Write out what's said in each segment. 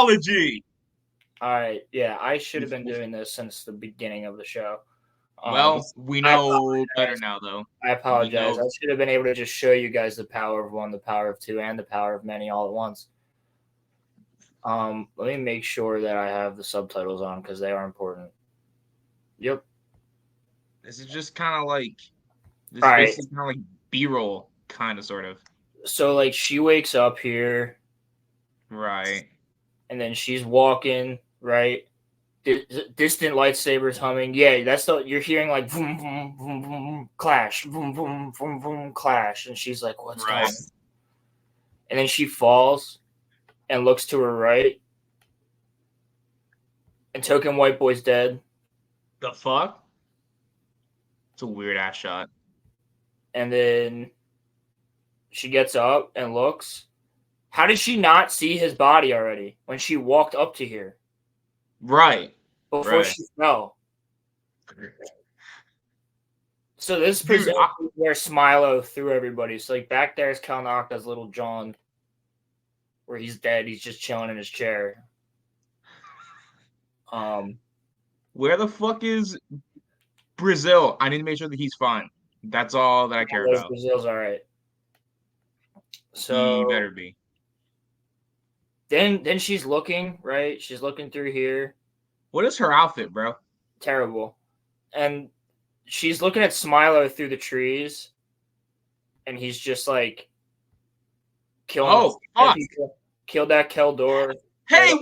technology. All right, yeah, I should have been doing this since the beginning of the show. Well, we know better now, though. I apologize. I should have been able to just show you guys the power of one, the power of two, and the power of many all at once. Let me make sure that I have the subtitles on because they are important. Yep. This is just kind of like basically kind of like B-roll, kind of, sort of. So like she wakes up here, right, and then she's walking right. Distant lightsabers humming. Yeah, that's the you're hearing like boom boom boom boom clash, boom boom boom boom clash, and she's like, "What's going on?" And then she falls and looks to her right, and Token White Boy's dead. The fuck? It's a weird ass shot. And then she gets up and looks. How did she not see his body already when she walked up to here? Right. Before she fell. So this presents where Smilo threw everybody. So like back there is Cal Nocta's little John, where he's dead. He's just chilling in his chair. Where the fuck is Brazil? I need to make sure that he's fine. That's all that I care about. Brazil's all right. So he better be. Then she's looking, right? She's looking through here. What is her outfit, bro? Terrible. And she's looking at Smilo through the trees, and he's just like killing killed that Keldor. Hey,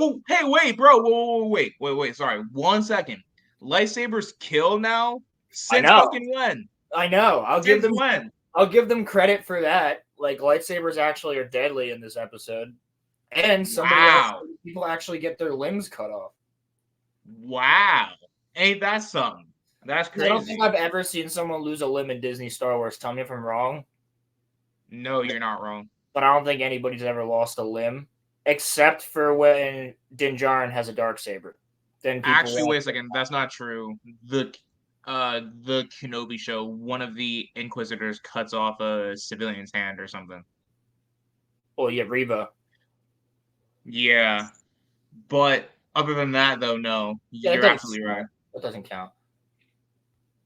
wait, bro. Wait. Sorry. 1 second. Lightsabers kill now? Since fucking when? I know. I'll give them credit for that. Like lightsabers actually are deadly in this episode. And people actually get their limbs cut off. Wow. Ain't that something? That's crazy. I don't think I've ever seen someone lose a limb in Disney Star Wars. Tell me if I'm wrong. No, you're not wrong. But I don't think anybody's ever lost a limb. Except for when Din Djarin has a Darksaber. Then actually, wait a second. That's not true. The Kenobi show, one of the Inquisitors cuts off a civilian's hand or something. Oh, yeah, Reva. Yeah. But other than that, though, no. You're absolutely right. That doesn't count.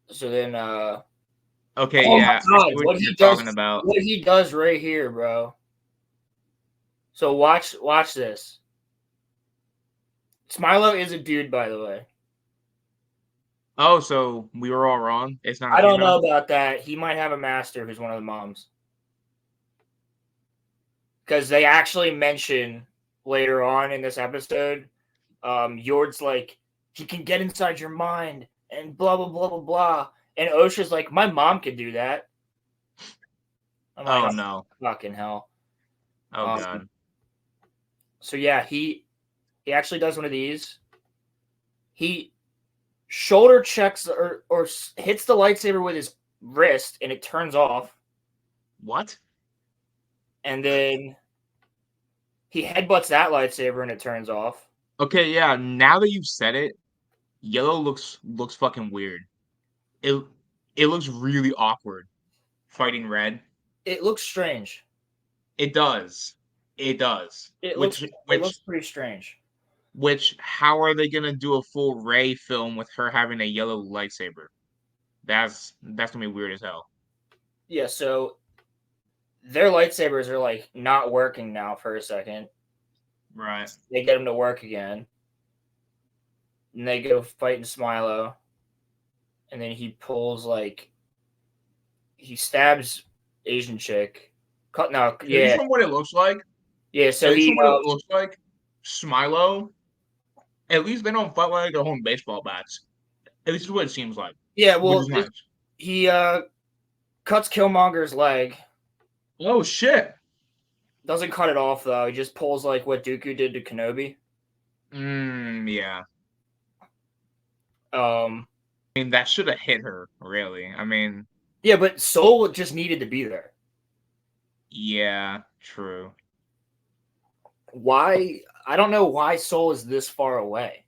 So then, okay, yeah. What he does right here, bro. So watch this. Smilo is a dude, by the way. Oh, so we were all wrong? It's not. I don't know about that. He might have a master who's one of the moms. Because they actually mention later on in this episode, Yord's like, he can get inside your mind and blah, blah, blah, blah, blah. And Osha's like, my mom could do that. I'm like, oh, no. Fucking hell. Oh, God. So, yeah, he actually does one of these. He shoulder checks or hits the lightsaber with his wrist, and it turns off. What? And then he headbutts that lightsaber, and it turns off. Okay, yeah. Now that you've said it, yellow looks fucking weird. It looks really awkward fighting red. It looks strange. It does. It looks pretty strange. Which, how are they gonna do a full Rey film with her having a yellow lightsaber? That's gonna be weird as hell. Yeah, so their lightsabers are like not working now for a second. Right. They get them to work again. And they go fighting Smilo. And then he pulls he stabs Asian chick. From what it looks like. Yeah, so what it looks like. Smilo. At least they don't fight like they're holding baseball bats. At least is what it seems like. Yeah, well, he cuts Killmonger's leg. Oh shit! Doesn't cut it off though. He just pulls like what Dooku did to Kenobi. Yeah. I mean, that should have hit her. Really. I mean. Yeah, but Soul just needed to be there. Yeah. True. Why? I don't know why Soul is this far away.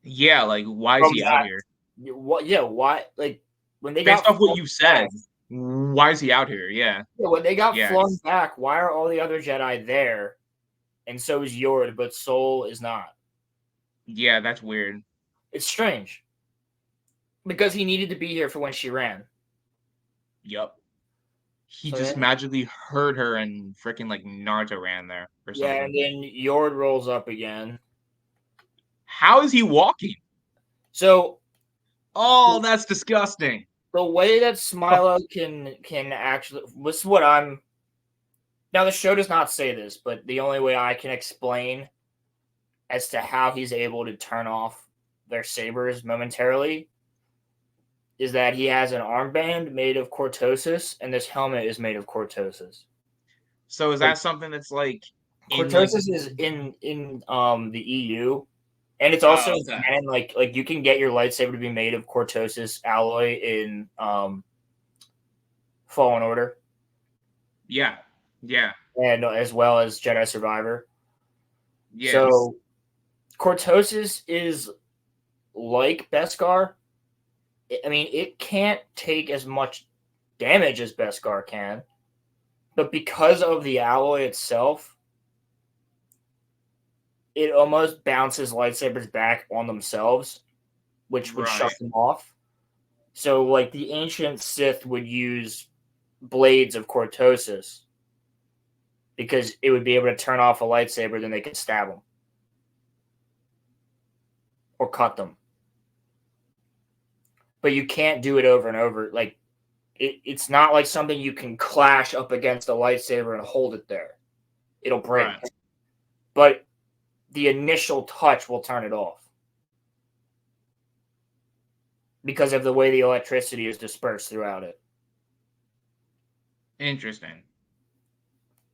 Yeah, like why is he out here? What? Yeah, why? Like when they based off what you said, why is he out here? Yeah. When they got flung back, why are all the other Jedi there, and so is Yord, but Soul is not. Yeah, that's weird. It's strange. Because he needed to be here for when she ran. Yup. He So just then, magically heard her and freaking like Naruto ran there or yeah, something. and then Yord rolls up again. How is he walking? So Oh, that's disgusting. the way that Smilo can actually, this is what I'm. Now the show does not say this, but the only way I can explain as to how he's able to turn off their sabers momentarily is that he has an armband made of cortosis, and this helmet is made of cortosis. So is that something that's like in like Cortosis is in the EU, and it's also oh, okay. canon. Like you can get your lightsaber to be made of cortosis alloy in Fallen Order, Yeah. Yeah. and as well as Jedi Survivor. Yes. So cortosis is like Beskar. I mean, it can't take as much damage as Beskar can, but because of the alloy itself, it almost bounces lightsabers back on themselves, which would shut Right. them off. So, like, the ancient Sith would use blades of cortosis because it would be able to turn off a lightsaber, then they could stab them or cut them. But you can't do it over and over. Like, it's not like something you can clash up against a lightsaber and hold it there. It'll break. Right. But the initial touch will turn it off because of the way the electricity is dispersed throughout it. Interesting.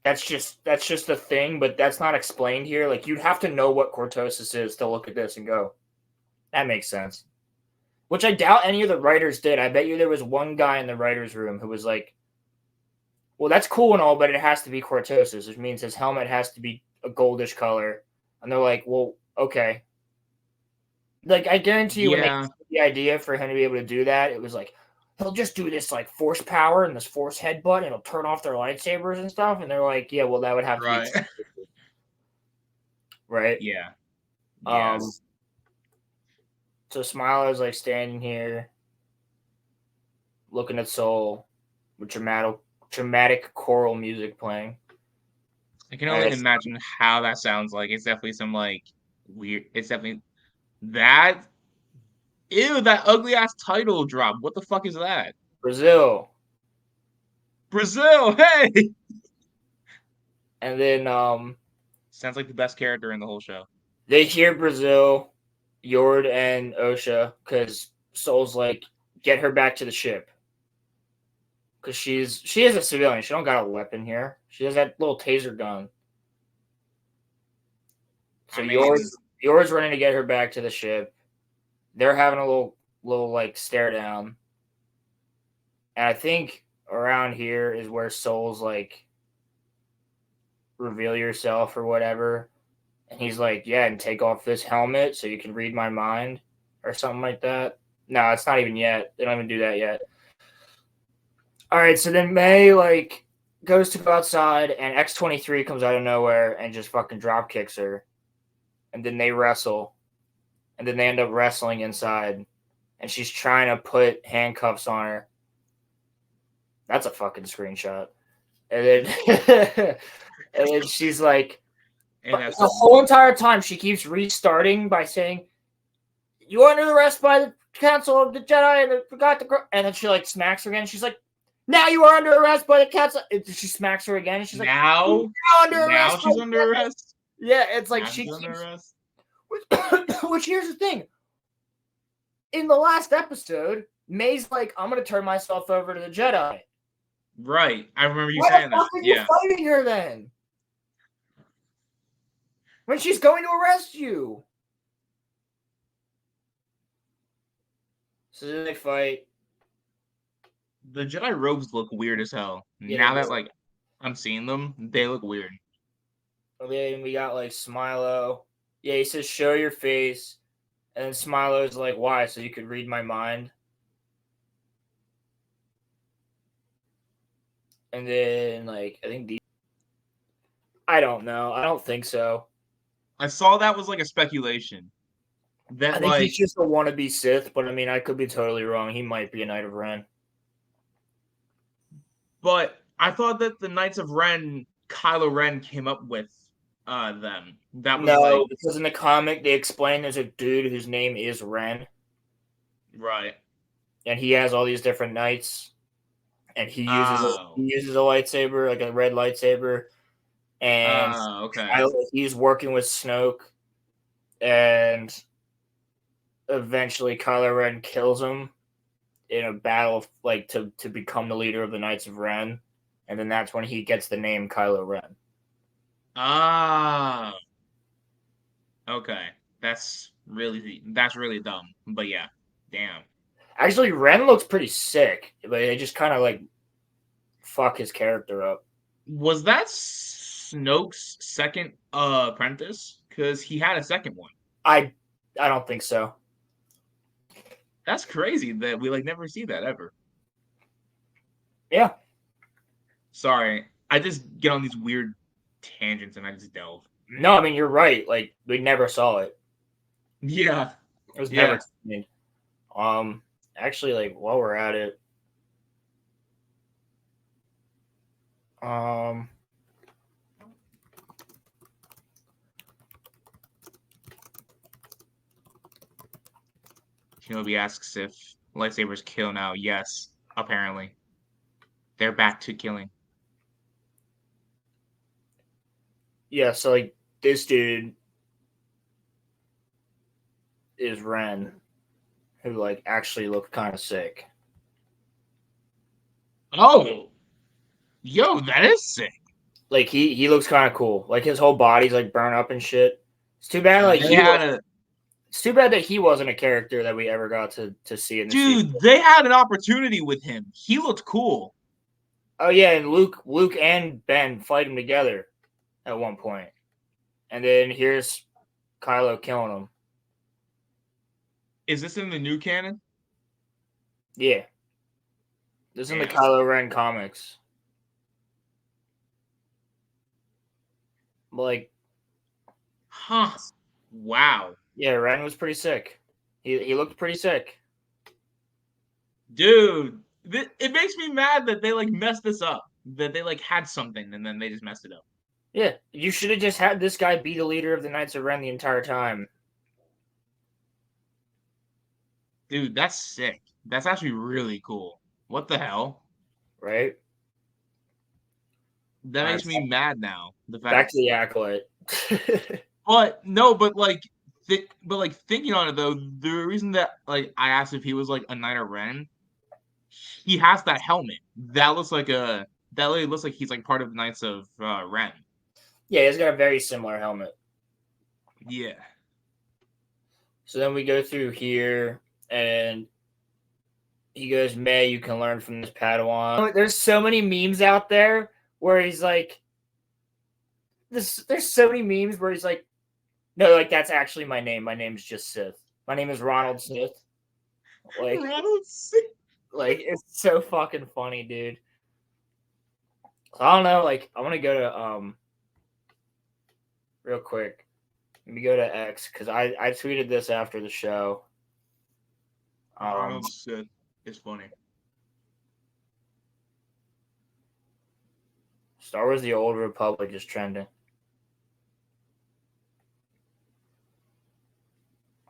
That's just a thing, but that's not explained here. Like, you'd have to know what cortosis is to look at this and go, that makes sense. Which I doubt any of the writers did. I bet you there was one guy in the writer's room who was like, well, that's cool and all, but it has to be cortosis, which means his helmet has to be a goldish color. And they're like, well, okay. Like, I guarantee you when they Yeah. the idea for him to be able to do that, it was like, he'll just do this like force power and this force headbutt and it'll turn off their lightsabers and stuff. And they're like, yeah, well, that would have to Right. be right. Yeah. Um, Yes. so Smilo's like standing here looking at Soul with dramatic choral music playing. I can And only it's imagine how that sounds like. It's definitely some like weird. It's definitely that. Ew, that ugly ass title drop. What the fuck is that? Brazil. Brazil. Hey. And then Sounds like the best character in the whole show. they hear Brazil, Yord, and Osha because Soul's like, get her back to the ship. Because she is a civilian. She don't got a weapon here. She has that little taser gun. So I mean, Yord's running to get her back to the ship. They're having a little like stare down. And I think around here is where Soul's like, reveal yourself or whatever. And he's like, yeah, and take off this helmet so you can read my mind or something like that. No, it's not even yet. They don't even do that yet. All right, so then May like goes to go outside and X-23 comes out of nowhere and just fucking drop kicks her. And then they wrestle. And then they end up wrestling inside. And she's trying to put handcuffs on her. That's a fucking screenshot. And then and then she's like, and that's the whole entire time she keeps restarting by saying, "You are under arrest by the Council of the Jedi," and forgot the. And then she like smacks her again. And she's like, "Now you are under arrest by the Council." And she smacks her again, and she's like, now under arrest. she's under arrest. Yeah, it's like Now she she's keeps. under arrest. Which here's the thing. In the last episode, May's like, "I'm gonna turn myself over to the Jedi." Right, I remember you Why saying the fuck that. are you Yeah. fighting her then? When she's going to arrest you. So then they fight. The Jedi robes look weird as hell. Yeah, Now they that do. like I'm seeing them, they look weird. And then we got like Smilo. Yeah, he says, "Show your face." And then Smilo's like, "Why? So you could read my mind?" And then, like, I think I don't know. I don't think so. I saw that was like a speculation. That I think like, he's just a wannabe Sith, but I mean, I could be totally wrong. He might be a Knight of Ren. but I thought that the Knights of Ren, Kylo Ren came up with them. That was like No, because in the comic they explain there's a dude whose name is Ren, right. and he has all these different knights, and he Oh. uses a lightsaber, like a red lightsaber, and Okay. he's working with Snoke, and eventually Kylo Ren kills him in a battle, like to become the leader of the Knights of Ren, and then that's when he gets the name Kylo Ren. Ah. Okay. That's really dumb. But yeah. Damn. Actually, Ren looks pretty sick, but they just kind of like fuck his character up. Was that Snoke's second apprentice? Because he had a second one. I don't think so. That's crazy that we like never see that ever. Yeah. Sorry. I just get on these weird tangents and I just delve. No, I mean you're right. Like we never saw it. Yeah. It was Yeah. never explained. Actually, like while we're at it, Shinobi asks if lightsabers kill now. Yes, apparently. They're back to killing. yeah. So like this dude is Ren, who like actually looked kind of sick. Oh, yo, that is sick. Like he looks kind of cool. Like his whole body's like burnt up and shit. It's too bad like They had a it's too bad that he wasn't a character that we ever got to see in the dude. sequel. They had an opportunity with him. He looked cool. Oh yeah, and Luke and Ben fight him together at one point. And then here's Kylo killing him. Is this in the new canon? Yeah. This is in the Damn. Kylo Ren comics. Like, Huh. Wow. yeah, Ren was pretty sick. He looked pretty sick. Dude, it makes me mad that they like messed this up. That they like had something and then they just messed it up. Yeah, you should have just had this guy be the leader of the Knights of Ren the entire time. Dude, that's sick. That's actually really cool. What the hell? Right? That makes me mad now. The fact Back to the Acolyte. But no, but like thinking on it though, the reason that like I asked if he was like a Knight of Ren, he has that helmet. That looks like he's like part of the Knights of Ren. Yeah, he's got a very similar helmet. Yeah. So then we go through here, and he goes, May, you can learn from this Padawan. There's so many memes out there where he's like, there's so many memes where he's like, no, like, that's actually my name. My name's just Sith. My name is Ronald Sith. Like, Ronald Sith. Like, it's so fucking funny, dude. I don't know, like, I want to go to, real quick. Let me go to X, because I tweeted this after the show. Ronald Sith is funny. Star Wars The Old Republic is trending.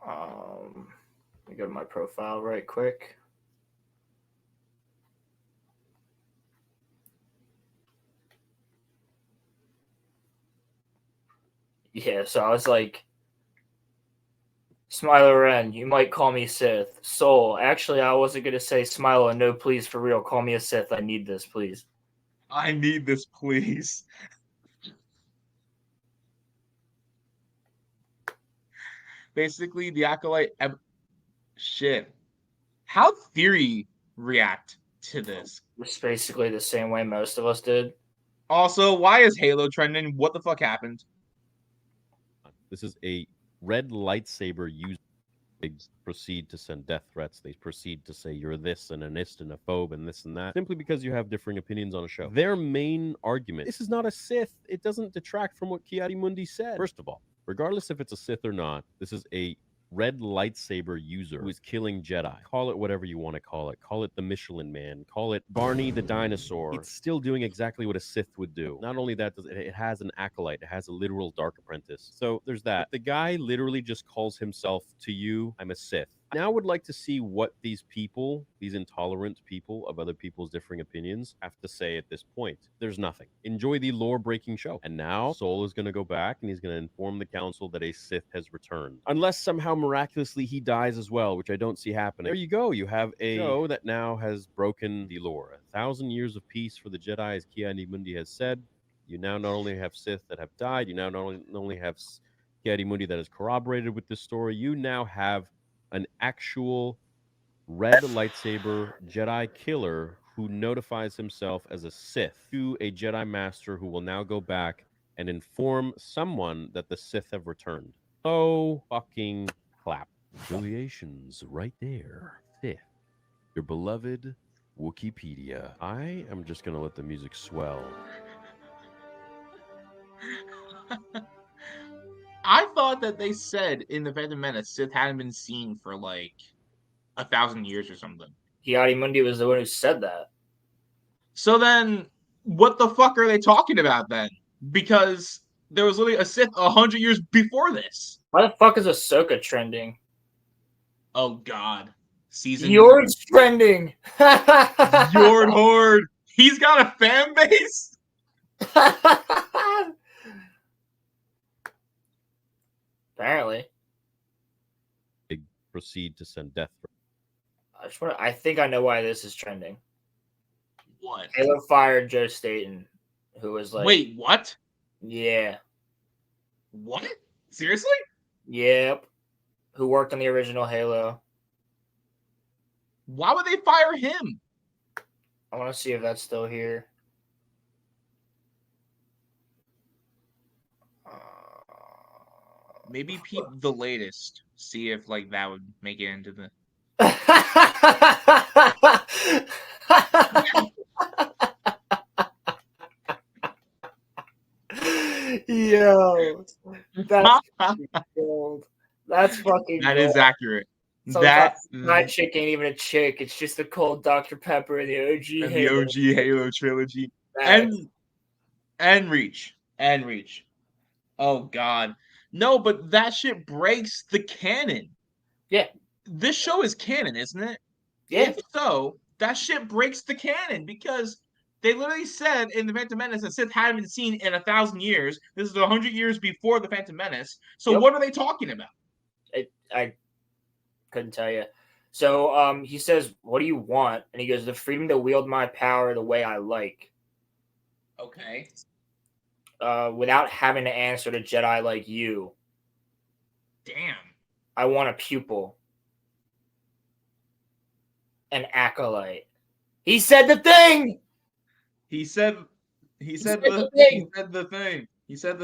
Let me go to my profile right quick. Yeah, so I was like, Smiler Ren, you might call me Sith. Soul, actually, I wasn't going to say Smilo, no, please, for real, call me a Sith. I need this, please. I need this, please. Basically, the Acolyte... Shit. How Theory react to this? It's basically the same way most of us did. Also, why is Halo trending? What the fuck happened? This is a red lightsaber used. They proceed to send death threats. They proceed to say you're this and an ist and a phobe and this and that, simply because you have differing opinions on a show. Their main argument, this is not a Sith. It doesn't detract from what Ki-Adi-Mundi said. First of all, regardless if it's a Sith or not, this is a red lightsaber user who is killing Jedi. Call it whatever you want to call it. Call it the Michelin Man. Call it Barney the dinosaur. It's still doing exactly what a Sith would do. Not only that, it has an acolyte. It has a literal dark apprentice. So there's that. If the guy literally just calls himself to you, I'm a Sith. I now would like to see what these people, these intolerant people of other people's differing opinions, have to say at this point. There's nothing. Enjoy the lore-breaking show. And now Sol is going to go back and he's going to inform the council that a Sith has returned. Unless somehow miraculously he dies as well, which I don't see happening. There you go. You have a show that now has broken the lore. 1,000 years of peace for the Jedi, as Ki-Adi-Mundi has said. You now not only have Sith that have died, you now not only have Ki-Adi-Mundi that is corroborated with this story, you now have an actual red lightsaber Jedi killer who notifies himself as a Sith to a Jedi Master who will now go back and inform someone that the Sith have returned. Oh, fucking clap. Affiliations right there. Sith. Your beloved Wikipedia. I am just going to let the music swell. I thought that they said in the Phantom Menace Sith hadn't been seen for like 1,000 years or something. Ki-Adi-Mundi was the one who said that. So then, what the fuck are they talking about then? Because there was literally a Sith 100 years before this. Why the fuck is Ahsoka trending? Oh God, season. Yord's trending. Yord Horde. He's got a fan base. Apparently. They proceed to send death threats. I think I know why this is trending. What? Halo fired Joe Staten, who was like, wait, what? Yeah. What? Seriously? Yep. Who worked on the original Halo. Why would they fire him? I want to see if that's still here. Maybe peep the latest. See if like that would make it into the. Yo, that's fucking gold. That's fucking. That gold. is accurate. So that chick ain't even a chick. It's just a cold Dr. Pepper in the OG and Halo. the OG Halo trilogy. That's... And Reach. Oh God. No, but that shit breaks the canon. Yeah. This show is canon, isn't it? Yeah. If so, that shit breaks the canon because they literally said in the Phantom Menace that Sith hadn't been seen in 1,000 years. This is 100 years before the Phantom Menace. So what are they talking about? I couldn't tell you. So he says, "What do you want?" And he goes, "The freedom to wield my power the way I like." Okay. Without having to answer to Jedi like you. Damn. I want a pupil. An acolyte. He said the thing. He said the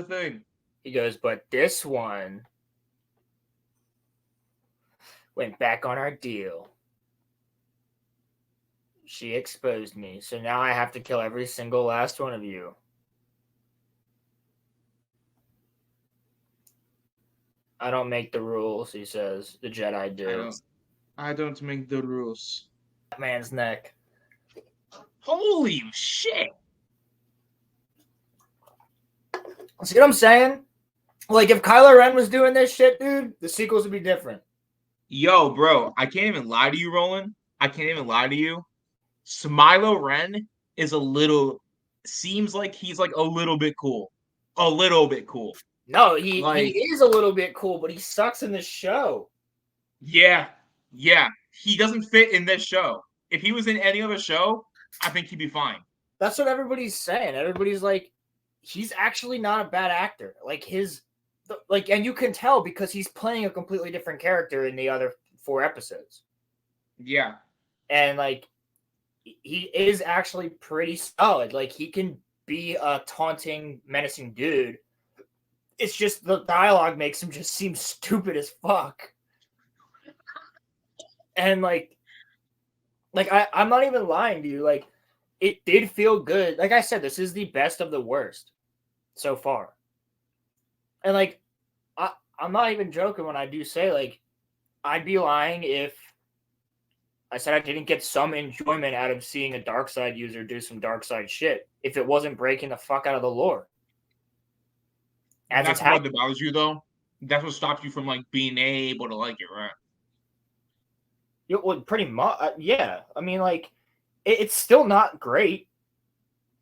thing. He goes, but this one went back on our deal. She exposed me, so now I have to kill every single last one of you. I don't make the rules, he says. The Jedi do. I don't make the rules. That man's neck. Holy shit. See what I'm saying? Like, if Kylo Ren was doing this shit, dude, the sequels would be different. Yo, bro, I can't even lie to you, Roland. I can't even lie to you. Smilo Ren is seems like he's like a little bit cool. A little bit cool. No, he is a little bit cool, but he sucks in this show. Yeah. He doesn't fit in this show. If he was in any other show, I think he'd be fine. That's what everybody's saying. Everybody's like, he's actually not a bad actor. And you can tell because he's playing a completely different character in the other 4 episodes. Yeah. And like, he is actually pretty solid. Like, he can be a taunting, menacing dude. It's just the dialogue makes him just seem stupid as fuck. And I'm not even lying to you. Like, it did feel good. Like I said, this is the best of the worst so far. And like, I'm not even joking when I do say, like, I'd be lying if I said I didn't get some enjoyment out of seeing a Darkseid user do some Darkseid shit if it wasn't breaking the fuck out of the lore. That's what bothers you, though. That's what stops you from like being able to like it, right? It would pretty much, yeah. I mean, like, it's still not great,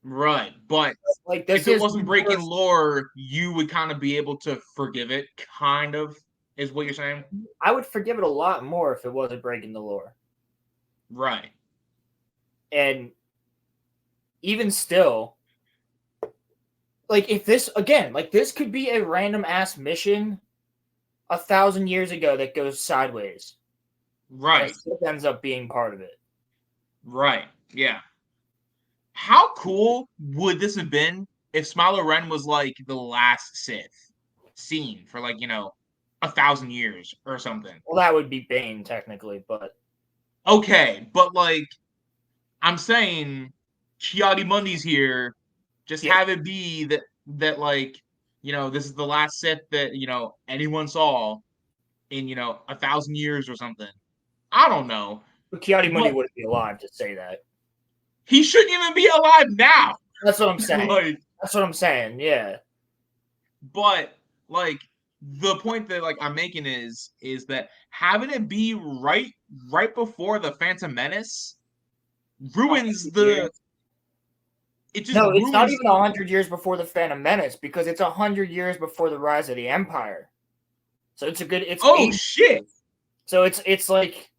right? But like, if it wasn't breaking lore, you would kind of be able to forgive it. Kind of is what you're saying. I would forgive it a lot more if it wasn't breaking the lore, right? And even still, like, if this again, like, this could be a random ass mission 1,000 years ago that goes sideways. Right. It ends up being part of it. Right. Yeah. How cool would this have been if Smiler Ren was like the last Sith seen for like, 1,000 years or something? Well, that would be Bane technically, but okay, but like I'm saying Ki-Adi-Mundi's here. Just have it be that like, this is the last Sith that, anyone saw in, 1,000 years or something. I don't know. But Ki-Adi-Mundi wouldn't be alive to say that. He shouldn't even be alive now. That's what I'm saying. like, that's what I'm saying. Yeah. But like the point that like I'm making is that having it be right before the Phantom Menace ruins the. It just no, it's not even 100 years before the Phantom Menace because it's 100 years before the rise of the Empire. So it's a good. It's shit. Years. So it's like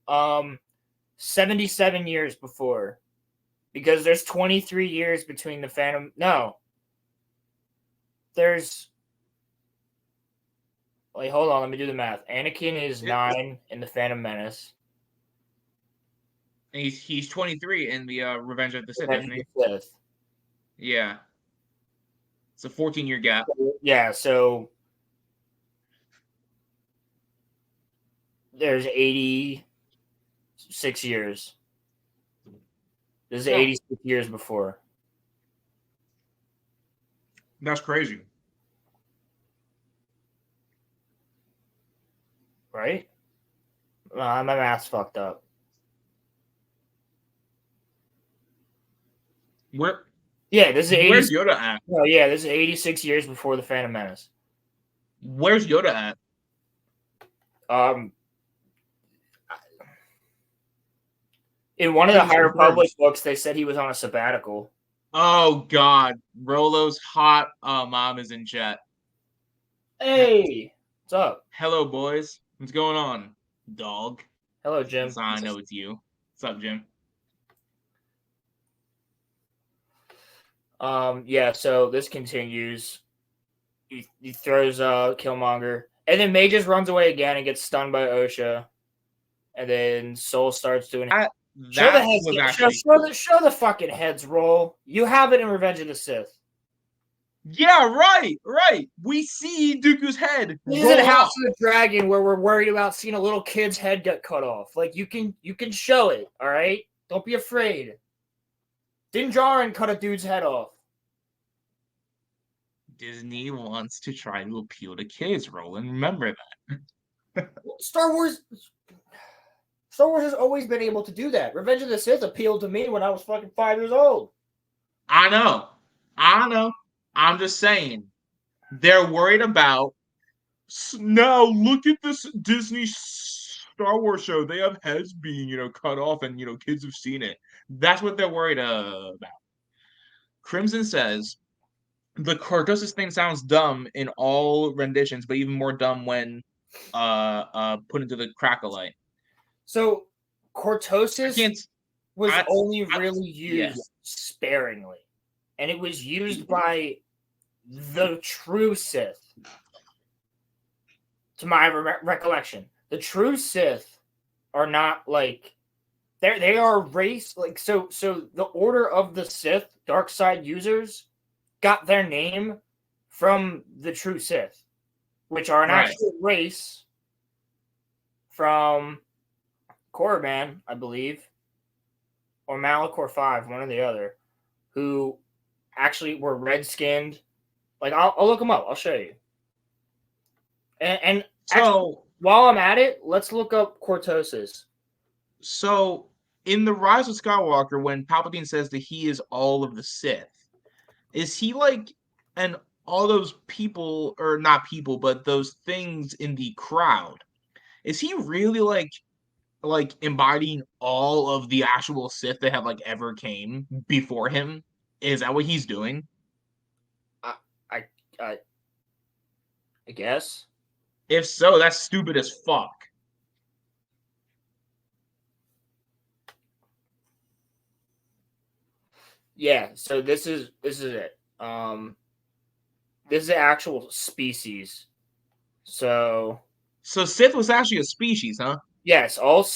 77 years before, because there's 23 years between the Phantom. No, there's. Wait, hold on. Let me do the math. Anakin is 9 in the Phantom Menace. And he's 23 in the Revenge of the Sith, isn't he? Yeah. It's a 14-year gap. Yeah, so there's 86 years. This is 86 years before. That's crazy. Right? My math's fucked up. Where? Yeah, this is 80. Where's Yoda at? Oh, yeah, this is 86 years before the Phantom Menace. Where's Yoda at? In one of the High Republic books, they said he was on a sabbatical. Oh God, Rolo's hot mom is in chat. Hey, what's up? Hello, boys. What's going on, dog? Hello, Jim. I know it's you. What's up, Jim? Yeah, so this continues. He throws Killmonger, and then May just runs away again and gets stunned by OSHA, and then Soul starts doing. Show the fucking heads roll. You have it in Revenge of the Sith. Yeah, right. We see Dooku's head. This is in House of the Dragon where we're worried about seeing a little kid's head get cut off. Like, you can show it, all right? Don't be afraid. Din Djarin cut a dude's head off. Disney wants to try to appeal to kids, Roland. Remember that. Star Wars has always been able to do that. Revenge of the Sith appealed to me when I was fucking 5 years old. I know. I'm just saying. They're worried about. Now look at this Disney Star Wars show. They have heads being, cut off, and kids have seen it. That's what they're worried about. Crimson says the cortosis thing sounds dumb in all renditions, but even more dumb when put into the Acolyte. So cortosis was only really used sparingly, and it was used by the true Sith. To my recollection, the true Sith are not like they are race like so. The Order of the Sith, dark side users, got their name from the true Sith, which are an actual race from Korriban, I believe, or Malachor 5, one or the other, who actually were red-skinned. Like, I'll look them up. I'll show you. And actually, while I'm at it, let's look up Cortosis. So, in The Rise of Skywalker, when Palpatine says that he is all of the Sith, is he like, and all those people, or not people, but those things in the crowd, is he really like embodying all of the actual Sith that have like ever came before him? Is that what he's doing? I guess. If so, that's stupid as fuck. Yeah, so this is it. This is the actual species. So Sith was actually a species, huh? yes, all Sith